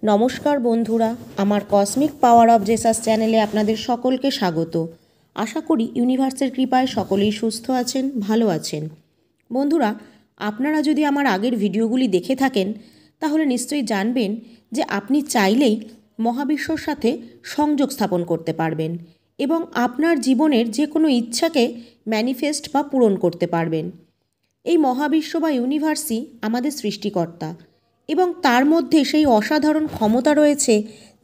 নমস্কার বন্ধুরা, আমার কসমিক পাওয়ার অফ জেসাস চ্যানেলে আপনাদের সকলকে স্বাগত। আশা করি ইউনিভার্সের কৃপায় সকলেই সুস্থ আছেন, ভালো আছেন। বন্ধুরা, আপনারা যদি আমার আগের ভিডিওগুলি দেখে থাকেন তাহলে নিশ্চয়ই জানবেন যে আপনি চাইলেই মহাবিশ্বর সাথে সংযোগ স্থাপন করতে পারবেন এবং আপনার জীবনের যে কোনো ইচ্ছাকে ম্যানিফেস্ট বা পূরণ করতে পারবেন। এই মহাবিশ্ব বা ইউনিভার্সই আমাদের সৃষ্টিকর্তা এবং তার মধ্যে সেই অসাধারণ ক্ষমতা রয়েছে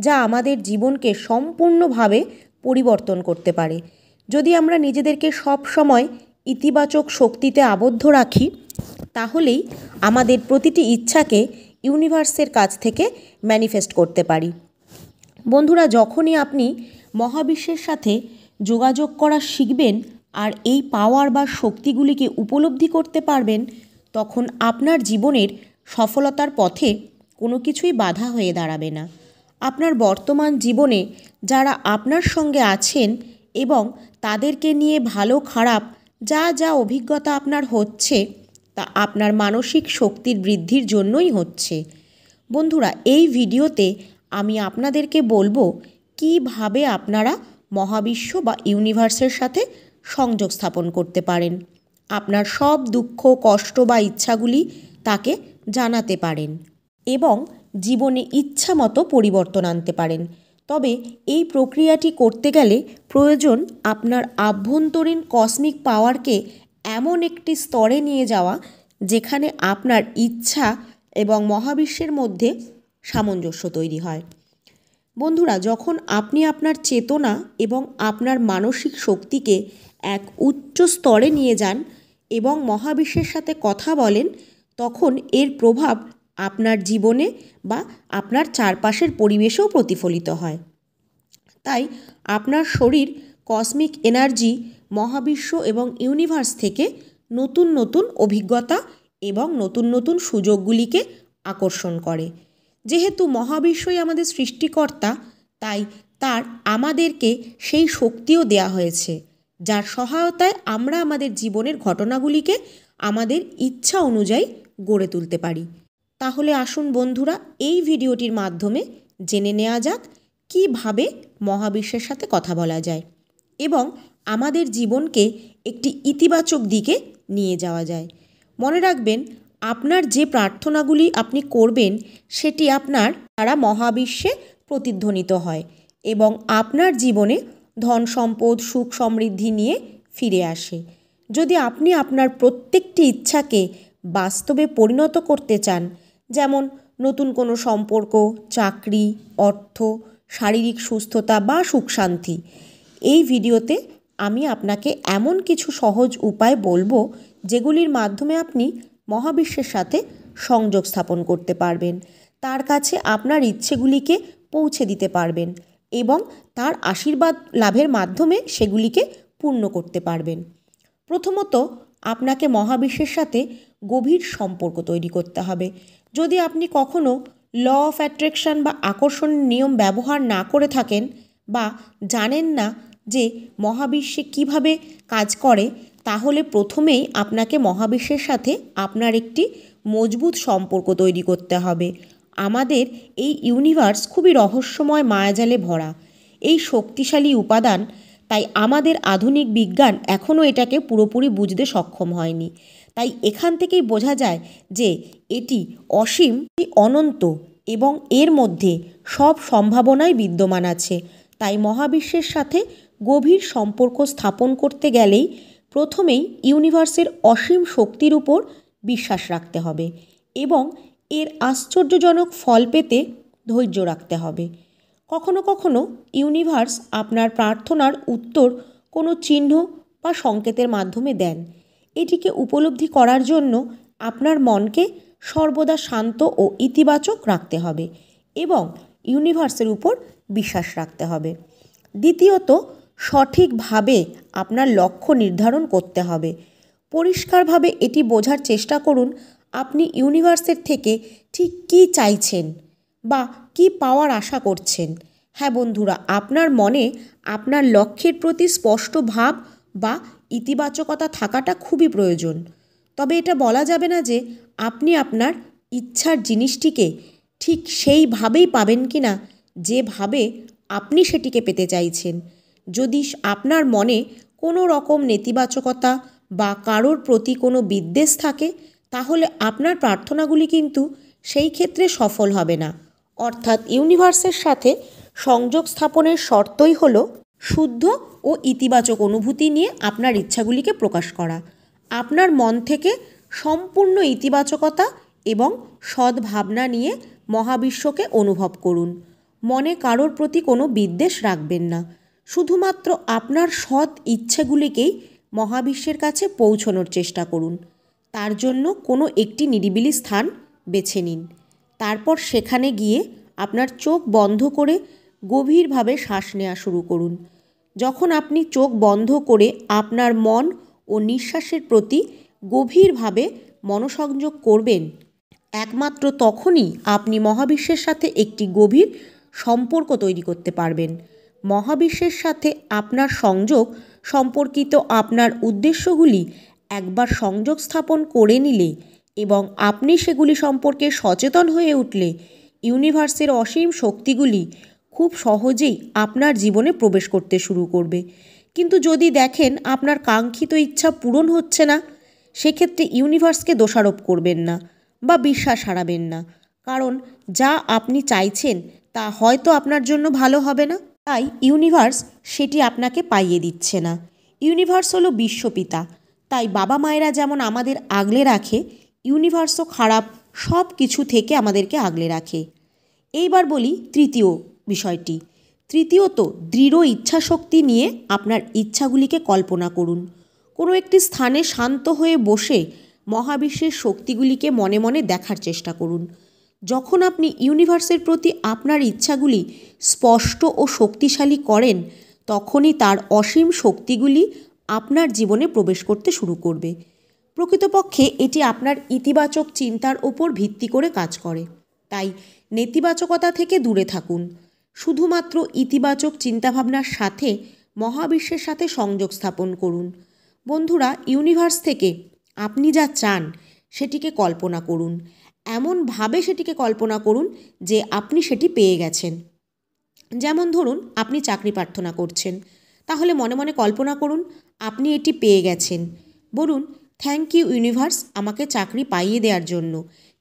যা আমাদের জীবনকে সম্পূর্ণভাবে পরিবর্তন করতে পারে। যদি আমরা নিজেদেরকে সব সময় ইতিবাচক শক্তিতে আবদ্ধ রাখি তাহলেই আমাদের প্রতিটি ইচ্ছাকে ইউনিভার্সের কাছ থেকে ম্যানিফেস্ট করতে পারি। বন্ধুরা, যখনই আপনি মহাবিশ্বের সাথে যোগাযোগ করা শিখবেন আর এই পাওয়ার বা শক্তিগুলিকে উপলব্ধি করতে পারবেন, তখন আপনার জীবনের সফলতার পথে কোনো কিছুই বাধা হয়ে দাঁড়াবে না। আপনার বর্তমান জীবনে যারা আপনার সঙ্গে আছেন এবং তাদেরকে নিয়ে ভালো খারাপ যা যা অভিজ্ঞতা আপনার হচ্ছে তা আপনার মানসিক শক্তির বৃদ্ধির জন্যই হচ্ছে। বন্ধুরা, এই ভিডিওতে আমি আপনাদেরকে বলবো কিভাবে আপনারা মহাবিশ্ব বা ইউনিভার্সের সাথে সংযোগ স্থাপন করতে পারেন, আপনার সব দুঃখ কষ্ট বা ইচ্ছাগুলি তাকে জানাতে পারেন এবং জীবনে ইচ্ছা মতো পরিবর্তন আনতে পারেন। তবে এই প্রক্রিয়াটি করতে গেলে প্রয়োজন আপনার আভ্যন্তরীণ কসমিক পাওয়ারকে এমন একটি স্তরে নিয়ে যাওয়া যেখানে আপনার ইচ্ছা এবং মহাবিশ্বের মধ্যে সামঞ্জস্য তৈরি হয়। বন্ধুরা, যখন আপনি আপনার চেতনা এবং আপনার মানসিক শক্তিকে এক উচ্চ স্তরে নিয়ে যান এবং মহাবিশ্বের সাথে কথা বলেন, তখন এর প্রভাব আপনার জীবনে বা আপনার চারপাশের পরিবেশেও প্রতিফলিত হয়। তাই আপনার শরীর কসমিক এনার্জি মহাবিশ্ব এবং ইউনিভার্স থেকে নতুন নতুন অভিজ্ঞতা এবং নতুন নতুন সুযোগগুলিকে আকর্ষণ করে। যেহেতু মহাবিশ্বই আমাদের সৃষ্টিকর্তা, তাই তার আমাদেরকে সেই শক্তিও দেয়া হয়েছে যার সহায়তায় আমরা আমাদের জীবনের ঘটনাগুলিকে আমাদের ইচ্ছা অনুযায়ী গড়ে তুলতে পারি। তাহলে আসুন বন্ধুরা, এই ভিডিওটির মাধ্যমে জেনে নেওয়া যাক কিভাবে মহাবিশ্বের সাথে কথা বলা যায় এবং আমাদের জীবনকে একটি ইতিবাচক দিকে নিয়ে যাওয়া যায়। মনে রাখবেন, আপনার যে প্রার্থনাগুলি আপনি করবেন সেটি আপনার দ্বারা মহাবিশ্বে প্রতিধ্বনিত হয় এবং আপনার জীবনে ধন সম্পদ সুখ সমৃদ্ধি নিয়ে ফিরে আসে। যদি আপনি আপনার প্রত্যেকটি ইচ্ছাকে বাস্তবে পরিণত করতে চান, যেমন নতুন কোনো সম্পর্ক, চাকরি, অর্থ, শারীরিক সুস্থতা বা সুখ শান্তি, এই ভিডিওতে আমি আপনাকে এমন কিছু সহজ উপায় বলবো যেগুলির মাধ্যমে আপনি মহাবিশ্বের সাথে সংযোগ স্থাপন করতে পারবেন, তার কাছে আপনার ইচ্ছেগুলিকে পৌঁছে দিতে পারবেন এবং তার আশীর্বাদ লাভের মাধ্যমে সেগুলিকে পূর্ণ করতে পারবেন। প্রথমত, আপনাকে মহাবিশ্বের সাথে গভীর সম্পর্ক তৈরি করতে হবে। যদি আপনি কখনো ল অফ অ্যাট্রাকশন বা আকর্ষণের নিয়ম ব্যবহার না করে থাকেন বা জানেন না যে মহাবিশ্বে কিভাবে কাজ করে, তাহলে প্রথমেই আপনাকে মহাবিশ্বের সাথে আপনার একটি মজবুত সম্পর্ক তৈরি করতে হবে। আমাদের এই ইউনিভার্স খুবই রহস্যময় মায়াজালে ভরা, এই শক্তিশালী উপাদান, তাই আমাদের আধুনিক বিজ্ঞান এখনও এটাকে পুরোপুরি বুঝতে সক্ষম হয়নি। তাই এখান থেকেই বোঝা যায় যে এটি অসীম, অনন্ত এবং এর মধ্যে সব সম্ভাবনাই বিদ্যমান আছে। তাই মহাবিশ্বের সাথে গভীর সম্পর্ক স্থাপন করতে গেলেই প্রথমেই ইউনিভার্সের অসীম শক্তির উপর বিশ্বাস রাখতে হবে এবং এর আশ্চর্যজনক ফল পেতে ধৈর্য রাখতে হবে। কখনো কখনো ইউনিভার্স আপনার প্রার্থনার উত্তর কোনো চিহ্ন বা সংকেতের মাধ্যমে দেন। এটিকে উপলব্ধি করার জন্য আপনার মনকে সর্বদা শান্ত ও ইতিবাচক রাখতে হবে এবং ইউনিভার্সের উপর বিশ্বাস রাখতে হবে। দ্বিতীয়ত, সঠিকভাবে আপনার লক্ষ্য নির্ধারণ করতে হবে। পরিষ্কারভাবে এটি বোঝার চেষ্টা করুন আপনি ইউনিভার্সের থেকে ঠিক কী চাইছেন বা কী পাওয়ার আশা করছেন। হ্যাঁ বন্ধুরা, আপনার মনে আপনার লক্ষ্যের প্রতি স্পষ্ট ভাব বা ইতিবাচকতা থাকাটা খুবই প্রয়োজন। তবে এটা বলা যাবে না যে আপনি আপনার ইচ্ছার জিনিসটিকে ঠিক সেইভাবেই পাবেন কি না যেভাবে আপনি সেটিকে পেতে চাইছেন। যদি আপনার মনে কোনো রকম নেতিবাচকতা বা কারোর প্রতি কোনো বিদ্বেষ থাকে, তাহলে আপনার প্রার্থনাগুলি কিন্তু সেই ক্ষেত্রে সফল হবে না। অর্থাৎ ইউনিভার্সের সাথে সংযোগ স্থাপনের শর্তই হলো শুদ্ধ ও ইতিবাচক অনুভূতি নিয়ে আপনার ইচ্ছাগুলিকে প্রকাশ করা। আপনার মন থেকে সম্পূর্ণ ইতিবাচকতা এবং সদ্ভাবনা নিয়ে মহাবিশ্বকে অনুভব করুন। মনে কারোর প্রতি কোনো বিদ্বেষ রাখবেন না। শুধুমাত্র আপনার সৎ ইচ্ছেগুলিকেই মহাবিশ্বের কাছে পৌঁছানোর চেষ্টা করুন। তার জন্য কোনো একটি নিরিবিলি স্থান বেছে নিন। তারপর সেখানে গিয়ে আপনার চোখ বন্ধ করে গভীরভাবে শ্বাস নেওয়া শুরু করুন। যখন আপনি চোখ বন্ধ করে আপনার মন ও নিঃশ্বাসের প্রতি গভীরভাবে মনোসংযোগ করবেন, একমাত্র তখনই আপনি মহাবিশ্বের সাথে একটি গভীর সম্পর্ক তৈরি করতে পারবেন। মহাবিশ্বের সাথে আপনার সংযোগ সম্পর্কিত আপনার উদ্দেশ্যগুলি একবার সংযোগ স্থাপন করে নিলে এবং আপনি সেগুলি সম্পর্কে সচেতন হয়ে উঠলে ইউনিভার্সের অসীম শক্তিগুলি খুব সহজেই আপনার জীবনে প্রবেশ করতে শুরু করবে। কিন্তু যদি দেখেন আপনার কাঙ্ক্ষিত ইচ্ছা পূরণ হচ্ছে না, সেক্ষেত্রে ইউনিভার্সকে দোষারোপ করবেন না বা বিশ্বাস হারাবেন না, কারণ যা আপনি চাইছেন তা হয়তো আপনার জন্য ভালো হবে না, তাই ইউনিভার্স সেটি আপনাকে পাইয়ে দিচ্ছে না। ইউনিভার্স হলো বিশ্বপিতা, তাই বাবা মায়েরা যেমন আমাদের আগলে রাখে, ইউনিভার্সও খারাপ সব কিছু থেকে আমাদেরকে আগলে রাখে। এইবার বলি তৃতীয় বিষয়টি। তৃতীয়ত, দৃঢ় ইচ্ছাশক্তি নিয়ে আপনার ইচ্ছাগুলিকে কল্পনা করুন। কোনো একটি স্থানে শান্ত হয়ে বসে মহাবিশ্বের শক্তিগুলিকে মনে মনে দেখার চেষ্টা করুন। যখন আপনি ইউনিভার্সের প্রতি আপনার ইচ্ছাগুলি স্পষ্ট ও শক্তিশালী করেন, তখনই তার অসীম শক্তিগুলি আপনার জীবনে প্রবেশ করতে শুরু করবে। প্রকৃতপক্ষে এটি আপনার ইতিবাচক চিন্তার ওপর ভিত্তি করে কাজ করে, তাই নেতিবাচকতা থেকে দূরে থাকুন। শুধুমাত্র ইতিবাচক চিন্তাভাবনার সাথে মহাবিশ্বের সাথে সংযোগ স্থাপন করুন। বন্ধুরা, ইউনিভার্স থেকে আপনি যা চান সেটিকে কল্পনা করুন। এমনভাবে সেটিকে কল্পনা করুন যে আপনি সেটি পেয়ে গেছেন। যেমন ধরুন, আপনি চাকরি প্রার্থনা করছেন, তাহলে মনে মনে কল্পনা করুন আপনি এটি পেয়ে গেছেন। বলুন, থ্যাংক ইউ ইউনিভার্স, আমাকে চাকরি পাইয়ে দেওয়ার জন্য।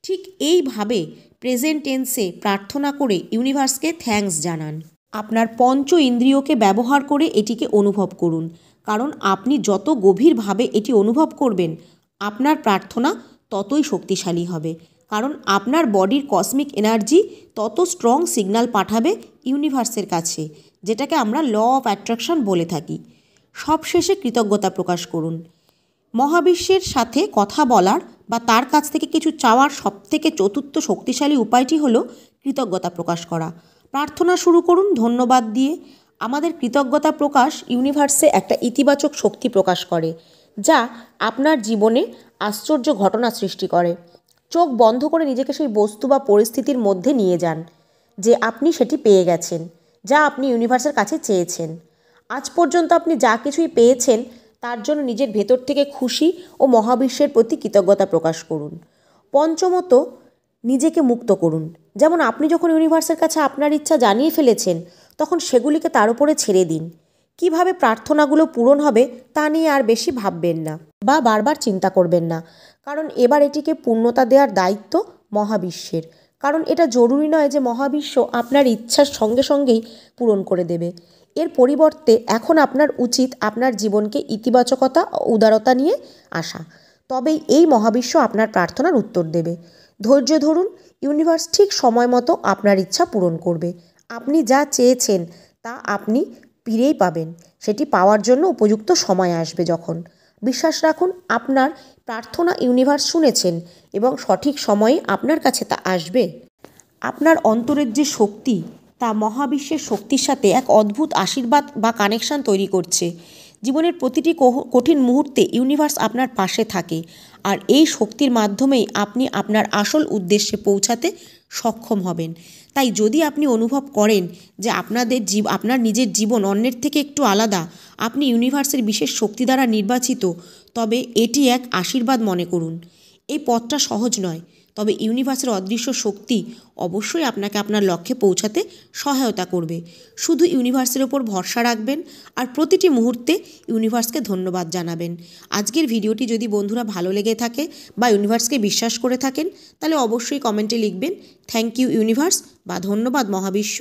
ঠিক এইভাবে প্রেজেন্ট টেন্সে প্রার্থনা করে ইউনিভার্সকে থ্যাঙ্কস জানান। আপনার পঞ্চ ইন্দ্রিয়কে ব্যবহার করে এটিকে অনুভব করুন, কারণ আপনি যত গভীরভাবে এটি অনুভব করবেন, আপনার প্রার্থনা ততই শক্তিশালী হবে, কারণ আপনার বডির কসমিক এনার্জি তত স্ট্রং সিগন্যাল পাঠাবে ইউনিভার্সের কাছে, যেটাকে আমরা ল অফ অ্যাট্রাকশন বলে থাকি। সবশেষে কৃতজ্ঞতা প্রকাশ করুন। মহাবিশ্বের সাথে কথা বলার বা তার কাছ থেকে কিছু চাওয়ার সবথেকে চতুর্থ শক্তিশালী উপায়টি হলো কৃতজ্ঞতা প্রকাশ করা। প্রার্থনা শুরু করুন ধন্যবাদ দিয়ে। আমাদের কৃতজ্ঞতা প্রকাশ ইউনিভার্সে একটা ইতিবাচক শক্তি প্রকাশ করে, যা আপনার জীবনে আশ্চর্য ঘটনা সৃষ্টি করে। চোখ বন্ধ করে নিজেকে সেই বস্তু বা পরিস্থিতির মধ্যে নিয়ে যান যে আপনি সেটি পেয়ে গেছেন, যা আপনি ইউনিভার্সের কাছে চেয়েছেন। আজ পর্যন্ত আপনি যা কিছুই পেয়েছেন তার জন্য নিজের ভেতর থেকে খুশি ও মহাবিশ্বের প্রতি কৃতজ্ঞতা প্রকাশ করুন। পঞ্চমত, নিজেকে মুক্ত করুন। যেমন আপনি যখন ইউনিভার্সের কাছে আপনার ইচ্ছা জানিয়ে ফেলেছেন, তখন সেগুলিকে তার উপরে ছেড়ে দিন। কিভাবে প্রার্থনাগুলো পূরণ হবে তা নিয়ে আর বেশি ভাববেন না বা বারবার চিন্তা করবেন না, কারণ এবার এটিকে পূর্ণতা দেওয়ার দায়িত্ব মহাবিশ্বের। কারণ এটা জরুরি নয় যে মহাবিশ্ব আপনার ইচ্ছার সঙ্গে সঙ্গেই পূরণ করে দেবে। এর পরিবর্তে এখন আপনার উচিত আপনার জীবনকে ইতিবাচকতা ও উদারতা নিয়ে আসা, তবেই এই মহাবিশ্ব আপনার প্রার্থনার উত্তর দেবে। ধৈর্য ধরুন, ইউনিভার্স ঠিক সময় মতো আপনার ইচ্ছা পূরণ করবে। আপনি যা চেয়েছেন তা আপনি ফিরেই পাবেন। সেটি পাওয়ার জন্য উপযুক্ত সময় আসবে যখন। বিশ্বাস রাখুন, আপনার প্রার্থনা ইউনিভার্স শুনেছেন এবং সঠিক সময়ে আপনার কাছে তা আসবে। আপনার অন্তরের যে শক্তি তা মহাবিশ্বের শক্তির সাথে এক অদ্ভুত আশীর্বাদ বা কানেকশন তৈরি করছে। জীবনের প্রতিটি কঠিন মুহূর্তে ইউনিভার্স আপনার পাশে থাকে, আর এই শক্তির মাধ্যমেই আপনি আপনার আসল উদ্দেশ্যে পৌঁছাতে সক্ষম হবেন। তাই যদি আপনি অনুভব করেন যে আপনার নিজের জীবন অন্যের থেকে একটু আলাদা, আপনি ইউনিভার্সের বিশেষ শক্তি দ্বারা নির্বাচিত, তবে এটি এক আশীর্বাদ মনে করুন। এই পথটা সহজ নয়, তবে ইউনিভার্সের অদৃশ্য শক্তি অবশ্যই আপনাকে আপনার লক্ষ্যে পৌঁছাতে সহায়তা করবে। শুধু ইউনিভার্সের ওপর ভরসা রাখবেন আর প্রতিটি মুহূর্তে ইউনিভার্সকে ধন্যবাদ জানাবেন। আজকের ভিডিওটি যদি বন্ধুরা ভালো লেগে থাকে বা ইউনিভার্সকে বিশ্বাস করে থাকেন, তাহলে অবশ্যই কমেন্টে লিখবেন থ্যাংক ইউ ইউনিভার্স বা ধন্যবাদ মহাবিশ্ব।